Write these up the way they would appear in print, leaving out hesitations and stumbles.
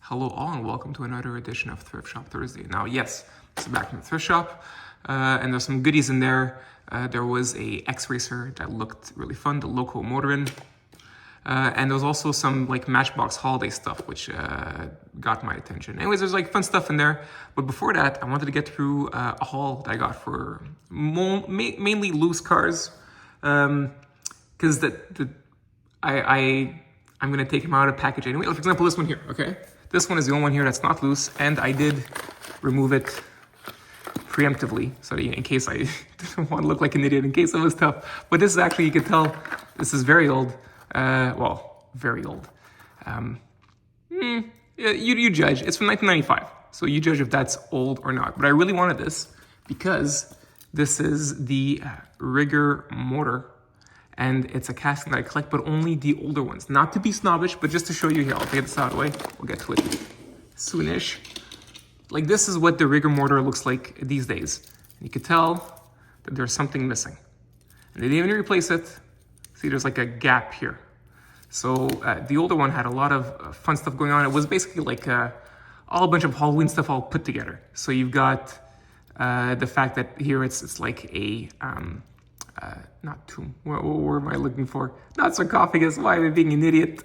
Hello all and welcome to another edition of Thrift Shop Thursday. Now yes, this is back from the thrift shop and there's some goodies in there. There was a X-Racer that looked really fun, the Loco Motorin. And there was also some like Matchbox holiday stuff which got my attention. Anyways, there's like fun stuff in there. But before that, I wanted to get through a haul that I got for mainly loose cars. Because I'm going to take them out of package anyway. For example, this one here, okay? This one is the only one here that's not loose, and I did remove it preemptively, so that in case I didn't want to look like an idiot, in case it was tough. But this is actually, you can tell, this is very old. Well, very old. You judge. It's from 1995, so you judge if that's old or not. But I really wanted this because this is the Rigor Motor. And it's a casting that I collect, but only the older ones. Not to be snobbish, but just to show you here. I'll take this out of the way. We'll get to it soonish. Like, this is what the Rigor Motor looks like these days. And you can tell that there's something missing. And they didn't even replace it. See, there's like a gap here. So the older one had a lot of fun stuff going on. It was basically like all a bunch of Halloween stuff all put together. So you've got the fact that here it's like a... not tomb. What word am I looking for? Not sarcophagus. Why am I being an idiot?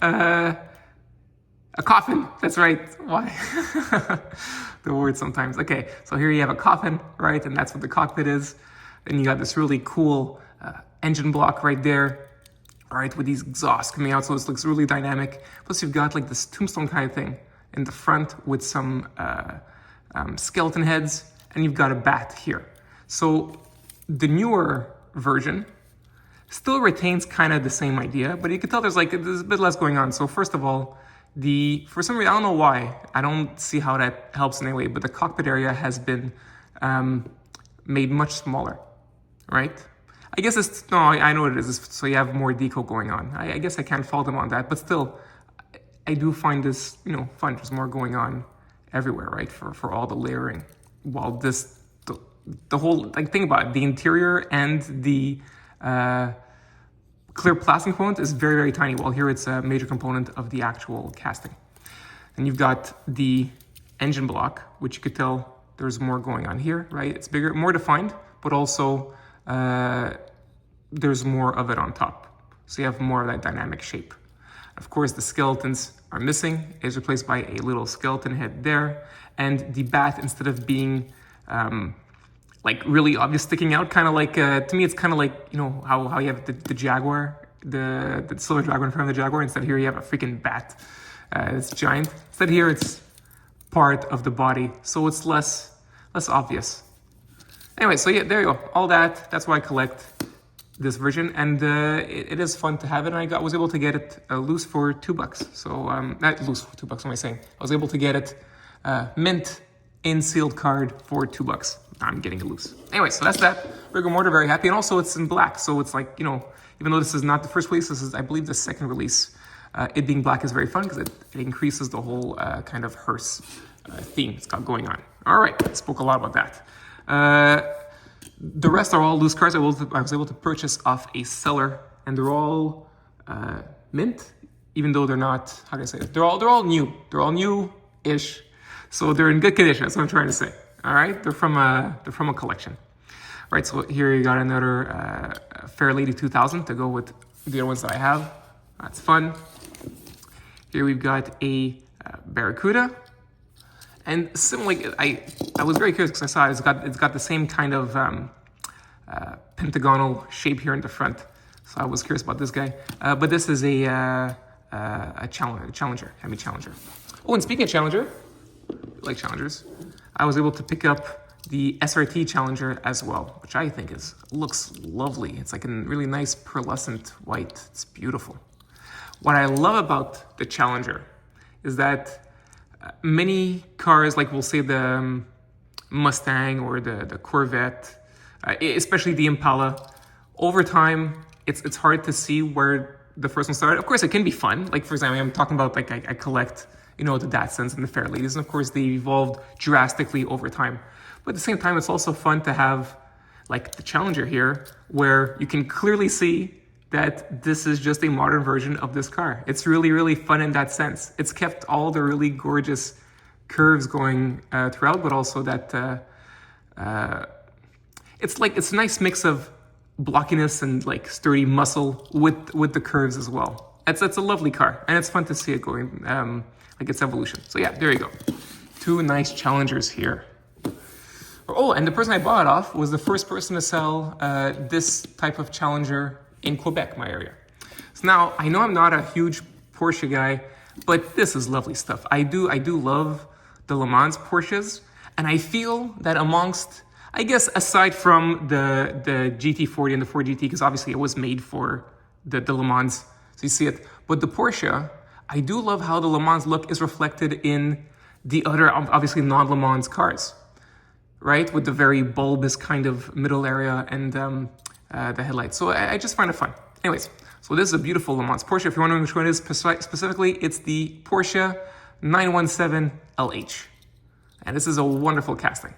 A coffin. That's right. Why? The word sometimes. Okay, so here you have a coffin, right? And that's what the cockpit is. Then you got this really cool engine block right there, right, with these exhausts coming out, so it looks really dynamic. Plus you've got like this tombstone kind of thing in the front with some skeleton heads, and you've got a bat here. So the newer version still retains kind of the same idea, but you can tell there's a bit less going on. So first of all, for some reason, I don't know why, I don't see how that helps in any way, but the cockpit area has been made much smaller, right? I guess I know what it is, so you have more deco going on. I guess I can't fault them on that, but still, I do find this, fun. There's more going on everywhere, right, for all the layering, while the whole, think about it, the interior and the clear plastic component is very, very tiny, while here it's a major component of the actual casting. And you've got the engine block, which you could tell there's more going on here, right? It's bigger, more defined, but also there's more of it on top. So you have more of that dynamic shape. Of course, the skeletons are missing. It's replaced by a little skeleton head there. And the bat, instead of being like really obvious sticking out, kind of like, to me, it's kind of like, how you have the Jaguar, the silver Jaguar in front of the Jaguar. Instead here you have a freaking bat. It's giant. Instead here it's part of the body, so it's less obvious. Anyway, so yeah, there you go. All that's why I collect this version, and it is fun to have it. And I was able to get it loose for $2. So not loose for $2. What am I saying? I was able to get it mint in sealed card for $2. I'm getting it loose. Anyway, so that's that. Rigor Motor, very happy. And also it's in black. So it's like, even though this is not the first release, this is, I believe, the second release. It being black is very fun because it increases the whole kind of hearse theme it's got going on. All right, I spoke a lot about that. The rest are all loose cars I was able to purchase off a seller, and they're all mint, even though they're not, how can I say it? They're all new. They're all new-ish. So they're in good condition, that's what I'm trying to say. All right, they're from a collection. All right, so here you got another Fairlady 2000 to go with the other ones that I have. That's fun. Here we've got a Barracuda, and similarly, I was very curious because I saw it's got the same kind of pentagonal shape here in the front. So I was curious about this guy, but this is a Challenger, Hemi Challenger. Oh, and speaking of Challenger, I like Challengers, I was able to pick up the SRT Challenger as well, which I think looks lovely. It's like a really nice pearlescent white. It's beautiful. What I love about the Challenger is that many cars, like we'll say the Mustang or the Corvette, especially the Impala, over time, it's hard to see where the first one started. Of course, it can be fun. Like, for example, I'm talking about, like, I collect, the Datsuns and the Fairladies, and of course, they evolved drastically over time. But at the same time, it's also fun to have, like, the Challenger here, where you can clearly see that this is just a modern version of this car. It's really, really fun in that sense. It's kept all the really gorgeous curves going throughout, but also that it's a nice mix of blockiness and like sturdy muscle with the curves as well. It's a lovely car, and it's fun to see it going like its evolution. So yeah, there you go. Two nice Challengers here. Oh, and the person I bought it off was the first person to sell this type of Challenger in Quebec, my area. So now, I know I'm not a huge Porsche guy, but this is lovely stuff. I do love the Le Mans Porsches, and I feel that amongst, I guess, aside from the GT40 and the Ford GT, because obviously it was made for the Le Mans, so you see it, but the Porsche, I do love how the Le Mans look is reflected in the other, obviously, non-Le Mans cars, right? With the very bulbous kind of middle area and the headlights. So I just find it fun. Anyways, so this is a beautiful Le Mans Porsche. If you're wondering which one it is specifically, it's the Porsche 917 LH. And this is a wonderful casting.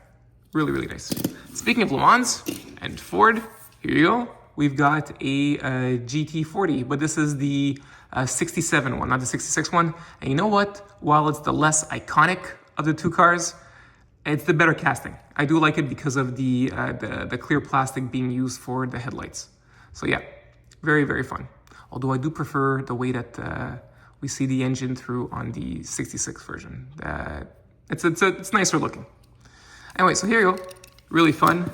Really, really nice. Speaking of Le Mans and Ford, here you go. We've got a GT40, but this is the 67 one, not the 66 one. And you know what? While it's the less iconic of the two cars, it's the better casting. I do like it because of the clear plastic being used for the headlights. So yeah, very, very fun. Although I do prefer the way that we see the engine through on the 66 version. It's nicer looking. Anyway, so here you go. Really fun.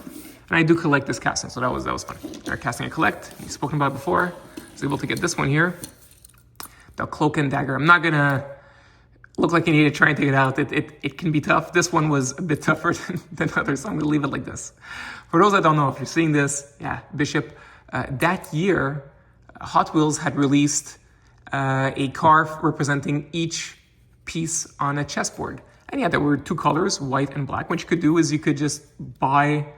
And I do collect this casting, so that was fun. Our casting I collect, we've spoken about before. I was able to get this one here. The Cloak and Dagger. I'm not gonna look like you need to try and take it out. It can be tough. This one was a bit tougher than others, so I'm gonna leave it like this. For those that don't know, if you're seeing this, yeah, Bishop, that year, Hot Wheels had released a car representing each piece on a chessboard. And yeah, there were two colors, white and black. What you could do is you could just buy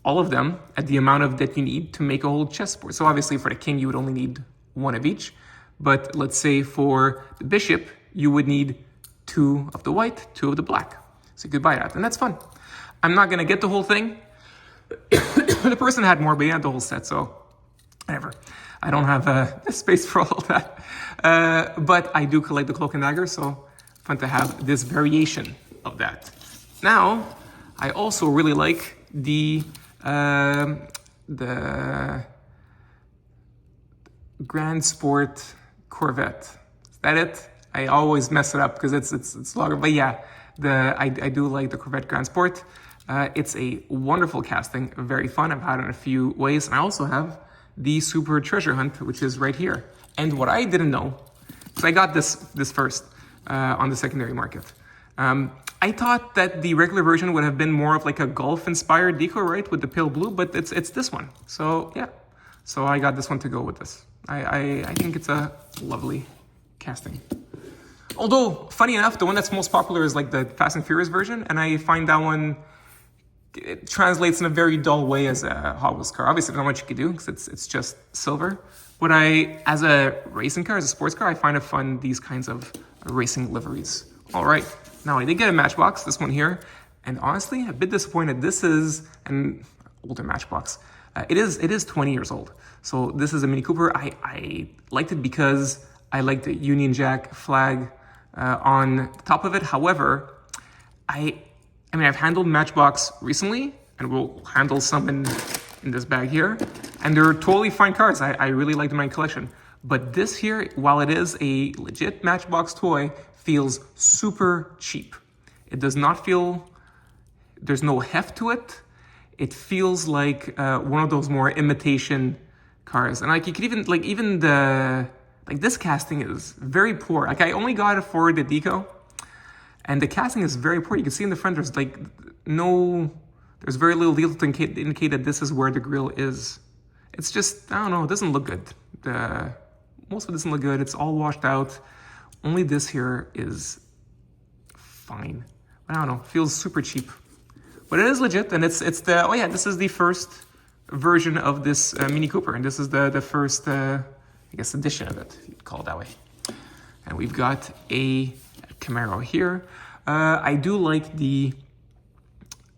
all of them at the amount of that you need to make a whole chessboard. So obviously for the King, you would only need one of each. But let's say for the Bishop, you would need two of the white, two of the black. So you could buy that, and that's fun. I'm not gonna get the whole thing. The person had more, but he had the whole set, so whatever. I don't have the space for all that. But I do collect the Cloak and Dagger, so fun to have this variation of that. Now, I also really like the Grand Sport Corvette. Is that it? I always mess it up because it's longer, but yeah, I do like the Corvette Grand Sport. It's a wonderful casting, very fun. I've had it in a few ways, and I also have the Super Treasure Hunt, which is right here. And what I didn't know, because I got this first on the secondary market. I thought that the regular version would have been more of like a golf-inspired deco, right, with the pale blue, but it's this one. So yeah, so I got this one to go with this. I think it's a lovely casting. Although, funny enough, the one that's most popular is like the Fast and Furious version, and I find that one, it translates in a very dull way as a Hot Wheels car. Obviously, not much you can do because it's just silver. But as a racing car, as a sports car, I find it fun, these kinds of racing liveries. All right, now I did get a Matchbox, this one here, and honestly, a bit disappointed. This is an older Matchbox. It is 20 years old. So this is a Mini Cooper. I liked it because I liked the Union Jack flag on the top of it. However, I mean, I've handled Matchbox recently, and we'll handle some in this bag here, and they're totally fine cars. I really like them in my collection. But this here, while it is a legit Matchbox toy, feels super cheap. It does not feel, there's no heft to it. It feels like one of those more imitation cars. And like you could even this casting is very poor. Like I only got it for the deco, and the casting is very poor. You can see in the front there's there's very little detail to indicate that this is where the grille is. It's just, I don't know, it doesn't look good. Most of it doesn't look good. It's all washed out. Only this here is fine. I don't know, feels super cheap. But it is legit, and this is the first version of this Mini Cooper, and this is the first, I guess, edition of it, if you'd call it that way. And we've got a Camaro here. I do like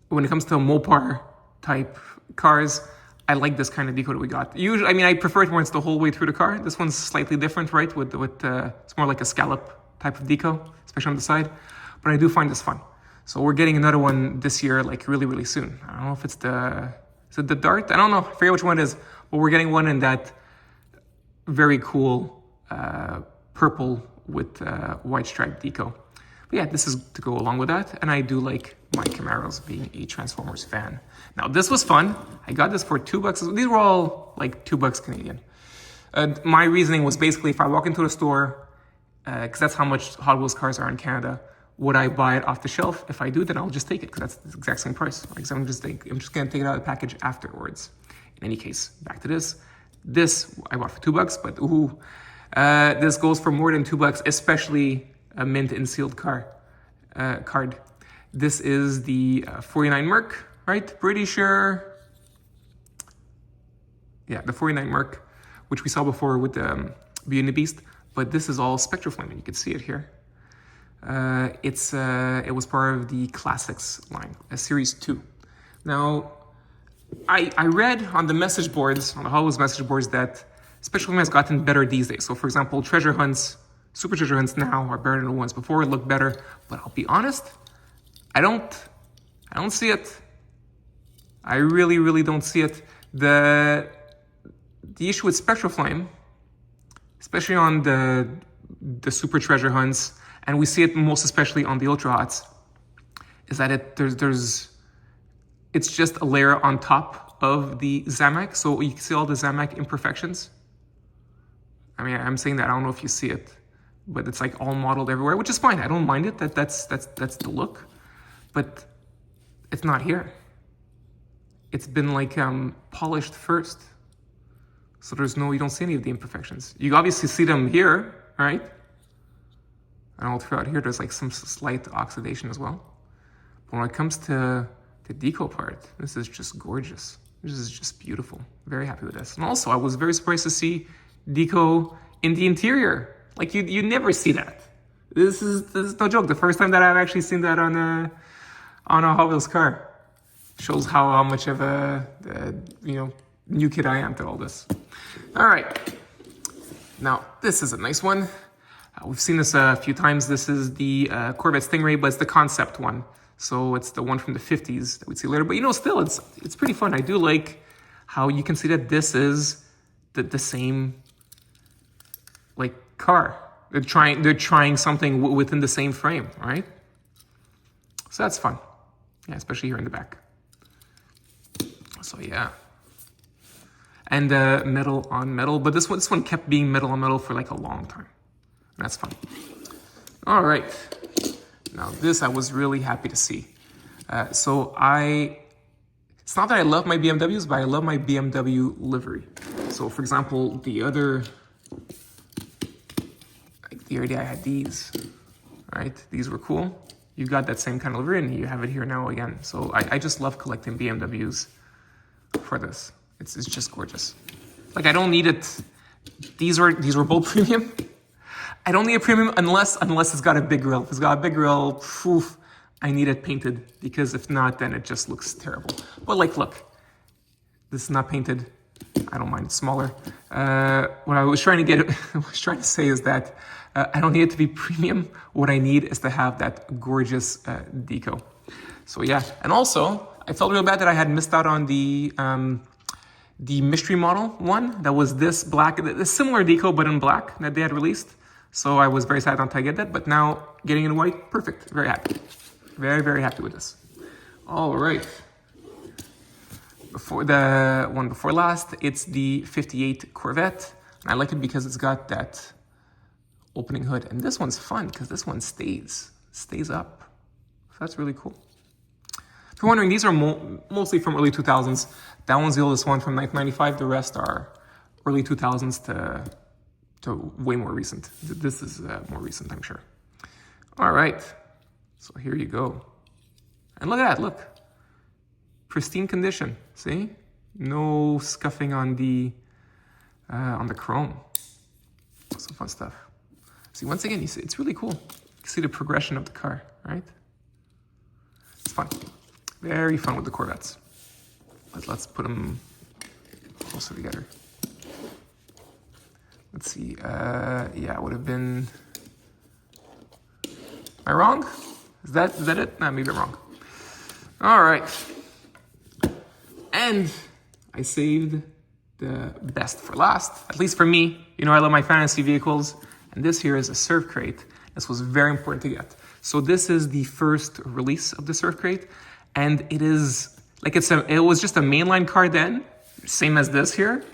when it comes to Mopar type cars, I like this kind of deco that we got. Usually, I mean, I prefer it when it's the whole way through the car. This one's slightly different, right? With it's more like a scallop type of deco, especially on the side. But I do find this fun. So we're getting another one this year, like really, really soon. I don't know if it's is it the Dart? I don't know. I forget which one it is. But we're getting one in that very cool purple with white stripe deco. But yeah, this is to go along with that. And I do like my Camaros, being a Transformers fan. Now, this was fun. I got this for $2. These were all like $2 Canadian. My reasoning was basically if I walk into a store, because that's how much Hot Wheels cars are in Canada, would I buy it off the shelf? If I do, then I'll just take it because that's the exact same price. Like, so I'm just going to take it out of the package afterwards. In any case, back to this. This I bought for $2, but ooh, this goes for more than $2, especially a mint and sealed card. This is the 49 Merc, right? Pretty sure. Yeah, the 49 Merc, which we saw before with the Beauty and the Beast. But this is all spectral flame, and you can see it here. It was part of the Classics line, Series 2. Now, I read on the message boards, on the Hot Wheels message boards, that spectral flame has gotten better these days. So, for example, treasure hunts, super treasure hunts now are better than the ones before. It looked better, but I'll be honest, I don't see it. I really, really don't see it. The issue with spectral flame, especially on the super treasure hunts, and we see it most especially on the ultra hots, is that it's just a layer on top of the Zamac, so you can see all the Zamac imperfections. I mean, I'm saying that, I don't know if you see it, but it's like all modeled everywhere, which is fine. I don't mind it. That's the look, but it's not here. It's been like polished first, so you don't see any of the imperfections. You obviously see them here, right? And all throughout here, there's like some slight oxidation as well. But when it comes to the deco part, this is just gorgeous. This is just beautiful. Very happy with this. And also, I was very surprised to see deco in the interior. Like you never see that. This is no joke. The first time that I've actually seen that on a Hot Wheels car. Shows how much of a new kid I am to all this. All right. Now this is a nice one. We've seen this a few times. This is the Corvette Stingray, but it's the concept one. So it's the one from the 50s that we'd see later. But still, it's pretty fun. I do like how you can see that this is the same like car. They're trying something within the same frame, right? So that's fun. Yeah, especially here in the back. So yeah. And metal on metal, but this one kept being metal on metal for like a long time. That's fun. All right. Now this I was really happy to see. It's not that I love my BMWs, but I love my BMW livery. So for example, the other day I had these, right? These were cool. You got that same kind of livery and you have it here now again. So I just love collecting BMWs for this. It's just gorgeous. Like I don't need it. These were both premium. I don't need a premium unless it's got a big grille. If it's got a big grille, I need it painted, because if not, then it just looks terrible. But like, look, this is not painted. I don't mind. It's smaller. What I was trying to say is that I don't need it to be premium. What I need is to have that gorgeous deco. So yeah, and also I felt real bad that I had missed out on the mystery model one that was this black, a similar deco but in black that they had released. So I was very sad not to get that, but now getting in white, perfect. Very happy. Very, very happy with this. All right. Before the one before last, it's the 58 Corvette. And I like it because it's got that opening hood. And this one's fun because this one stays up. So that's really cool. If you're wondering, these are mostly from early 2000s. That one's the oldest one from 1995. The rest are early 2000s to way more recent. This is more recent, I'm sure. All right, so here you go. And look at that, look. Pristine condition, see? No scuffing on the chrome. Some fun stuff. See, once again, you see, it's really cool. You see the progression of the car, right? It's fun. Very fun with the Corvettes. Let's put them closer together. Let's see. Yeah, it would have been. Am I wrong? Is that it? Nah, maybe I'm wrong. All right. And I saved the best for last, at least for me. You know, I love my fantasy vehicles. And this here is a surf crate. This was very important to get. So this is the first release of the surf crate. And it is, like it was just a mainline car then, same as this here.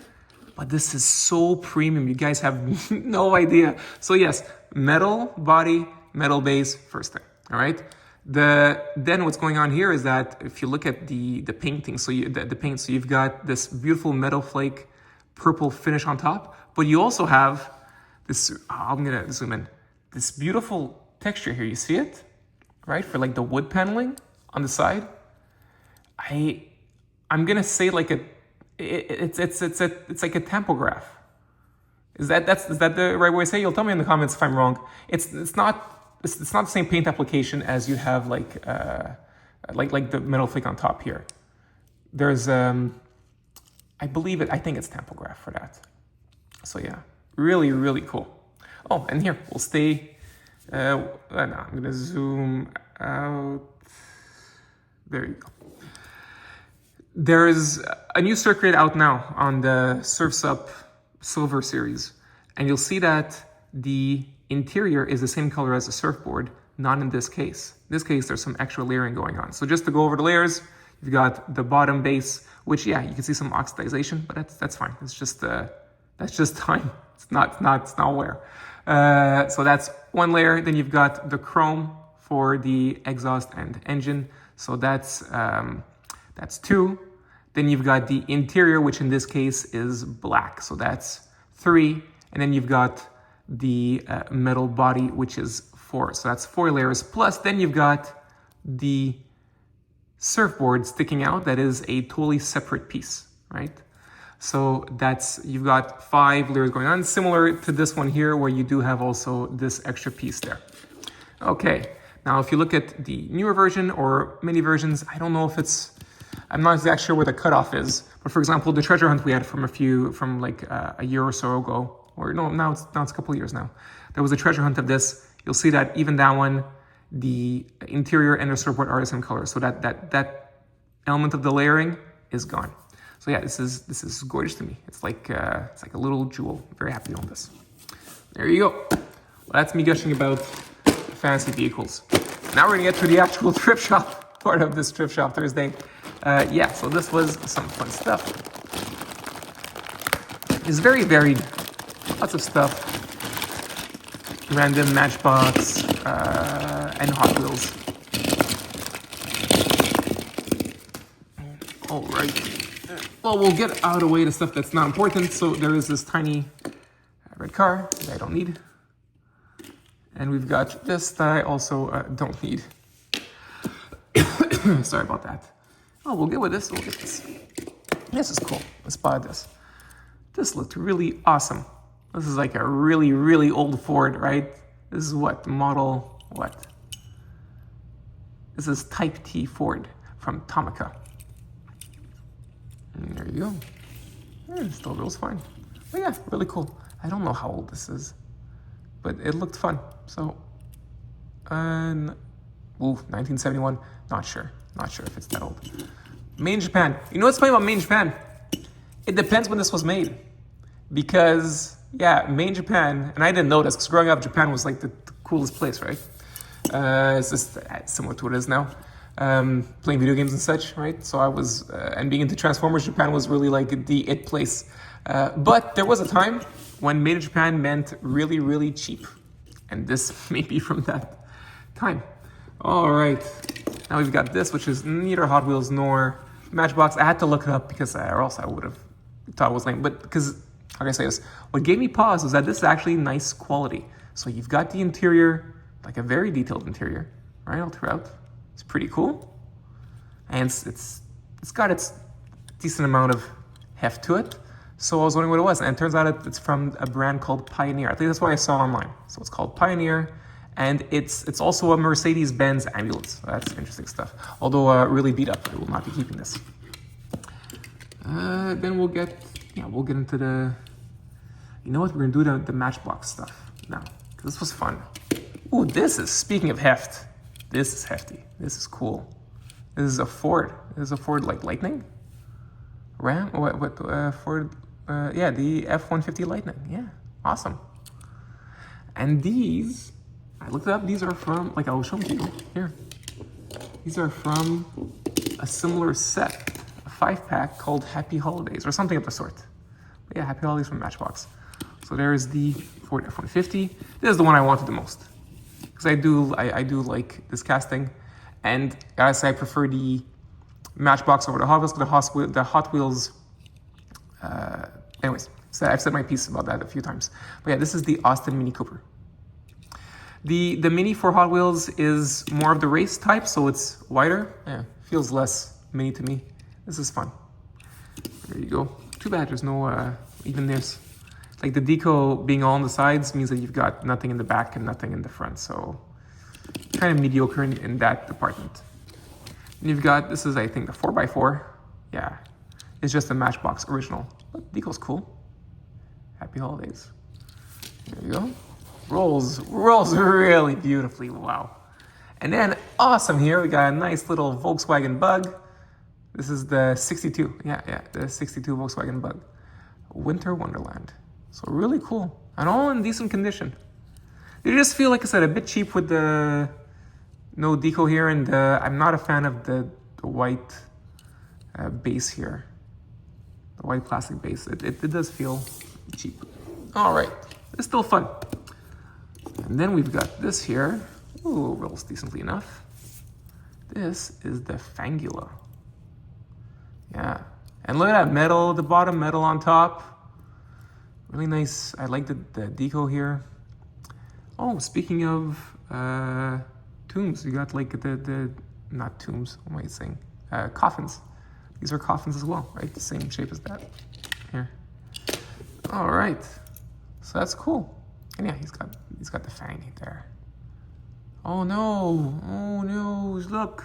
But this is so premium. You guys have no idea. So yes, metal body, metal base, first thing, all right? Then what's going on here is that if you look at the painting, so the paint, so you've got this beautiful metal flake purple finish on top, but you also have this, I'm gonna zoom in, this beautiful texture here, you see it? Right, for like the wood paneling on the side. I'm gonna say like it's like a tampograph. Is that the right way to say it? You'll tell me in the comments if I'm wrong. It's not the same paint application as you have like the metal flake on top here. There's I think it's tampograph for that. So yeah, really, really cool. Oh, and here we'll stay. No, I'm gonna zoom out. There you go. There's a new surf crate out now on the Surf's Up Silver series, and you'll see that the interior is the same color as the surfboard, not in this case. In this case, there's some extra layering going on. So just to go over the layers, you've got the bottom base, which yeah, you can see some oxidization, but that's fine. It's just that's just time. It's not wear. So that's one layer. Then you've got the chrome for the exhaust and engine. So that's two. Then you've got the interior, which in this case is black. So that's 3. And then you've got the metal body, which is 4. So that's 4 layers. Plus then you've got the surfboard sticking out. That is a totally separate piece, right? So you've got 5 layers going on, similar to this one here, where you do have also this extra piece there. Okay, now if you look at the newer version or mini versions, I don't know if I'm not exactly sure where the cutoff is, but for example, the treasure hunt we had from like a year or so ago, or no, now it's a couple of years now. There was a treasure hunt of this. You'll see that even that one, the interior and the surfboard are the same color. So that element of the layering is gone. So yeah, this is gorgeous to me. It's like a little jewel. I'm very happy to own this. There you go. Well, that's me gushing about fantasy vehicles. Now we're gonna get to the actual thrift shop part of this thrift shop Thursday. Yeah, so this was some fun stuff. It's very varied. Lots of stuff. Random Matchbox and Hot Wheels. All right. Well, we'll get out of the way the stuff that's not important. So there is this tiny red car that I don't need. And we've got this that I also don't need. Sorry about that. Oh, we'll get with this. We'll get this. This is cool. Let's buy this. This looked really awesome. This is like a really, really old Ford, right? This is what? Model what? This is Type T Ford from Tomica. And there you go. It still goes fine. But yeah, really cool. I don't know how old this is, but it looked fun. So, 1971. Not sure if it's that old. Made in Japan. You know what's funny about Made in Japan? It depends when this was made. Because, yeah, Made in Japan, and I didn't know this, because growing up, Japan was like the coolest place, right? It's just similar to what it is now. Playing video games and such, right? So I was, and being into Transformers, Japan was really like the it place. But there was a time when Made in Japan meant really, really cheap. And this may be from that time. All right. Now we've got this, which is neither Hot Wheels nor Matchbox. I had to look it up because, or else I would have thought it was lame. But because, how can I say this? What gave me pause was that this is actually nice quality. So you've got the interior, like a very detailed interior, right, all throughout. It's pretty cool. And it's got its decent amount of heft to it. So I was wondering what it was. And it turns out it's from a brand called Pioneer. I think that's what I saw online. So it's called Pioneer. And it's also a Mercedes-Benz ambulance. That's interesting stuff. Although really beat up, I will not be keeping this. Then we'll get yeah, we'll get into the, you know what, we're gonna do the Matchbox stuff now, because this was fun. Ooh, this is, speaking of heft, this is hefty. This is cool. This is a Ford. This is a Ford like Lightning? Ram? Ford, yeah, the F-150 Lightning. Yeah, awesome. And these, I looked it up, these are from, like, I'll show them to you. Here. These are from a similar set, a 5-pack called Happy Holidays, or something of the sort. But yeah, Happy Holidays from Matchbox. So there's the Ford F-150. This is the one I wanted the most, because I do like this casting, and gotta say I prefer the Matchbox over the Hot Wheels. The Hot Wheels. Anyways, so I've said my piece about that a few times. But yeah, this is the Austin Mini Cooper. The Mini for Hot Wheels is more of the race type, so it's wider. Yeah, feels less mini to me. This is fun. There you go. Too bad there's no even this. Like the deco being all on the sides means that you've got nothing in the back and nothing in the front. So kind of mediocre in that department. And you've got, this is I think the 4x4. Yeah, it's just a Matchbox original. But deco's cool. Happy Holidays. There you go. Rolls really beautifully, wow. And then awesome here, we got a nice little Volkswagen Bug. This is the 62, yeah, the 62 Volkswagen Bug. Winter Wonderland. So really cool, and all in decent condition. They just feel, like I said, a bit cheap with the no deco here, and I'm not a fan of the white base here. The white plastic base, it does feel cheap. All right, it's still fun. And then we've got this here. Ooh, rolls decently enough. This is the Fangula. Yeah, and look at that metal, the bottom metal on top. Really nice. I like the deco here. Oh, speaking of tombs, you got like the not tombs, what am I saying? Coffins. These are coffins as well, right? The same shape as that. Here. All right. So that's cool. And yeah, he's got the fang there. Oh no, look.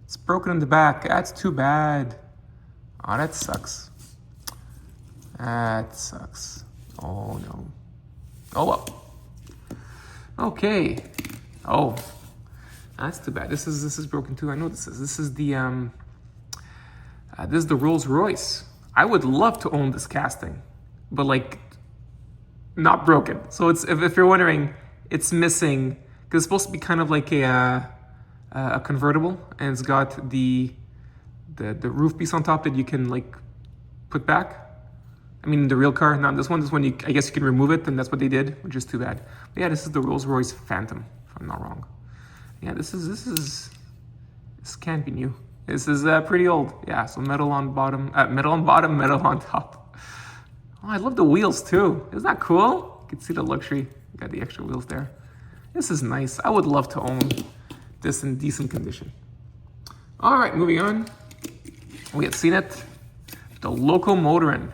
It's broken in the back. That's too bad. Oh, that sucks. That sucks. Oh no. Oh well. Okay. Oh, that's too bad. This is broken too. I know this is. This is the Rolls-Royce. I would love to own this casting, but like not broken. So it's, if you're wondering, it's missing because it's supposed to be kind of like a convertible, and it's got the roof piece on top that you can like put back. I mean, the real car, not this one. This one, I guess you can remove it, and that's what they did, which is too bad. But yeah, this is the Rolls-Royce Phantom, if I'm not wrong. Yeah, this can't be new. This is pretty old. Yeah, so metal on bottom, metal on top. Oh, I love the wheels too. Isn't that cool? You can see the luxury. Got the extra wheels there. This is nice. I would love to own this in decent condition. All right, moving on. We have seen it. The Loco Motorin.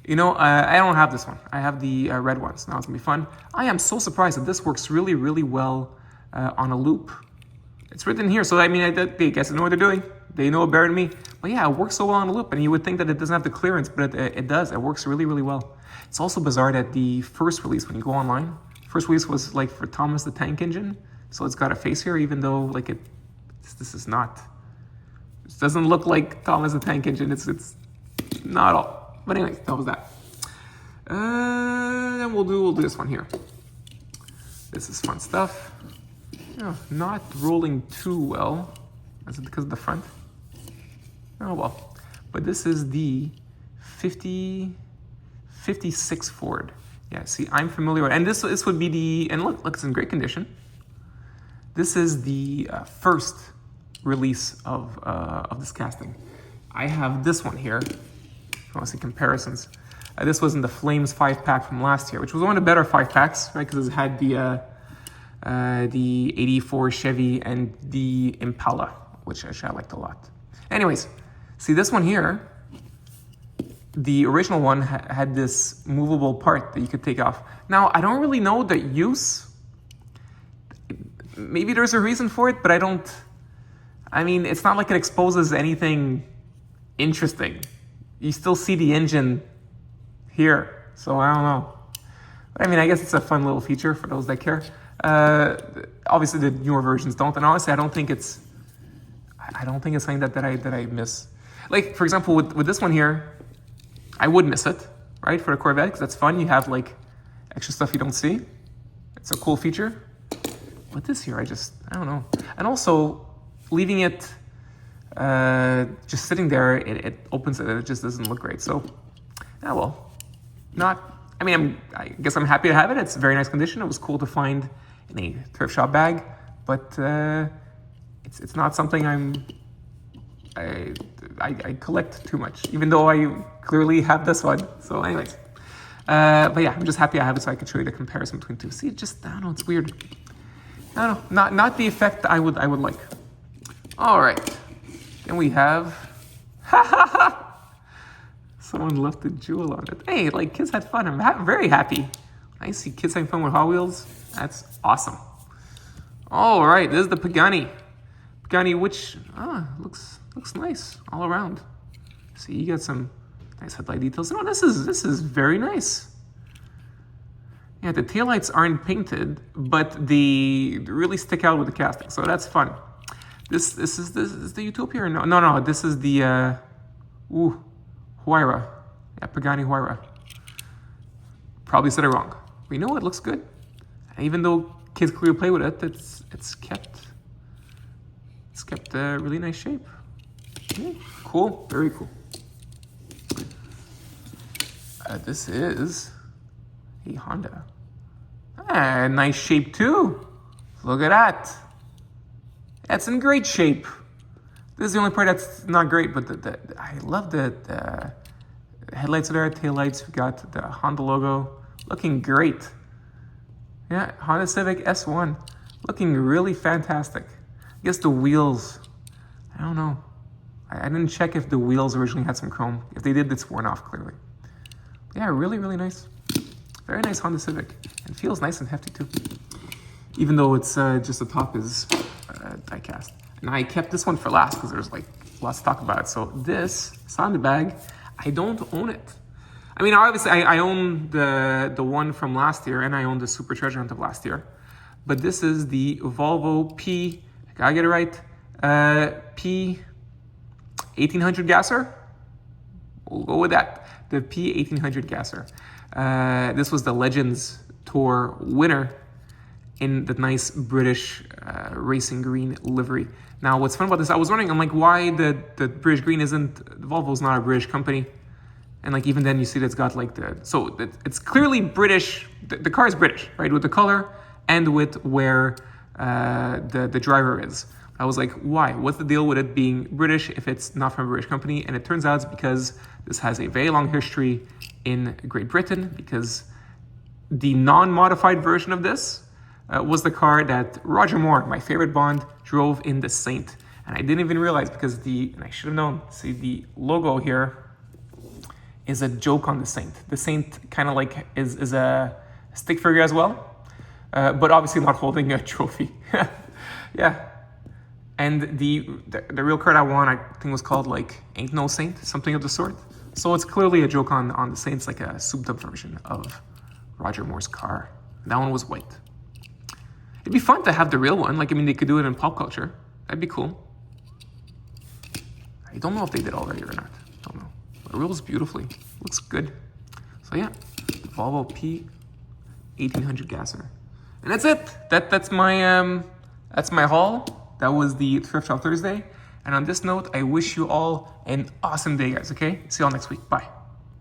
You know, I don't have this one. I have the red ones. Now it's gonna be fun. I am so surprised that this works really, really well on a loop. It's written here, so I mean, I guess they know what they're doing. They know it better than me. But yeah, it works so well on a loop, and you would think that it doesn't have the clearance, but it does. It works really, really well. It's also bizarre that the first release, when you go online, first release was like for Thomas the Tank Engine, so it's got a face here, even though like this is not. This doesn't look like Thomas the Tank Engine. It's not all. But anyways, that was that. Then we'll do this one here. This is fun stuff. Oh, not rolling too well. Is it because of the front? Oh well. But this is the 56 Ford. Yeah, see, I'm familiar with, and this would be the, and look, it's in great condition. This is the first release of this casting. I have this one here. If you want to see comparisons. This was in the Flames 5-pack from last year, which was one of the better 5-packs, right? Because it had the 84 Chevy and the Impala, which I liked a lot. Anyways, see this one here, the original one had this movable part that you could take off. Now, I don't really know the use. Maybe there's a reason for it, but I mean, it's not like it exposes anything interesting. you still see the engine here. So I don't know. I mean, I guess it's a fun little feature for those that care. Obviously, the newer versions don't, and honestly, I don't think it's something that I miss. Like, for example, with this one here, I would miss it, right, for a Corvette, because that's fun. You have like extra stuff you don't see. It's a cool feature. But this here, I don't know. And also, leaving it just sitting there, it opens it, and it just doesn't look great. So, well, I guess I'm happy to have it. It's very nice condition. It was cool to find in a thrift shop bag, but it's not something I collect too much, even though I clearly have this one. So anyways, but yeah, I'm just happy I have it so I can show you the comparison between two. See, I don't know, it's weird. I don't know, not the effect I would like. All right, then we have, someone left a jewel on it. Hey, like kids had fun. I'm very happy. I see kids having fun with Hot Wheels. That's awesome. All right, this is the Pagani. Pagani, which looks nice all around. See, you got some nice headlight details. No, this is very nice. Yeah, the taillights aren't painted, but they really stick out with the casting, so that's fun. This is the Utopia or no? No, this is the Huayra. Yeah, Pagani Huayra. Probably said it wrong. But you know what? It looks good. And even though kids clearly play with it, it's kept a really nice shape. Yeah, cool, very cool. This is a Honda. Nice shape too. Look at that. That's in great shape. This is the only part that's not great, but I love the headlights are there, taillights. We got the Honda logo. Looking great. Yeah, Honda Civic S1. Looking really fantastic. I guess the wheels, I don't know. I didn't check if the wheels originally had some chrome. If they did, it's worn off clearly. Yeah, really, really nice. Very nice Honda Civic. And feels nice and hefty too. Even though it's just the top is die cast. And I kept this one for last because there's like lots to talk about. So this Honda bag, I don't own it. I mean, obviously I own the one from last year, and I own the Super Treasure Hunt of last year. But this is the Volvo P, I gotta get it right, P1800 Gasser. We'll go with that. The P1800 Gasser. This was the Legends Tour winner in the nice British racing green livery. Now, what's fun about this, I was wondering, I'm like, why the British green isn't, Volvo's not a British company. And like, even then you see that it's got like it's clearly British, the car is British, right? With the color and with where the driver is. I was like, why? What's the deal with it being British if it's not from a British company? And it turns out it's because this has a very long history in Great Britain, because the non-modified version of this was the car that Roger Moore, my favorite Bond, drove in the Saint. And I didn't even realize, because and I should have known, see the logo here is a joke on the Saint. The Saint kind of like is a stick figure as well, but obviously not holding a trophy. Yeah. And the real card I won, I think was called like Ain't No Saint, something of the sort. So it's clearly a joke on the Saints, like a souped up version of Roger Moore's car. That one was white. It'd be fun to have the real one. Like, I mean, they could do it in pop culture. That'd be cool. I don't know if they did already or not. Don't know. But it rolls beautifully. Looks good. So yeah, Volvo P1800 Gasser. And that's it. That's my haul. That was the Thrift Shop Thursday. And on this note, I wish you all an awesome day, guys, okay? See you all next week. Bye.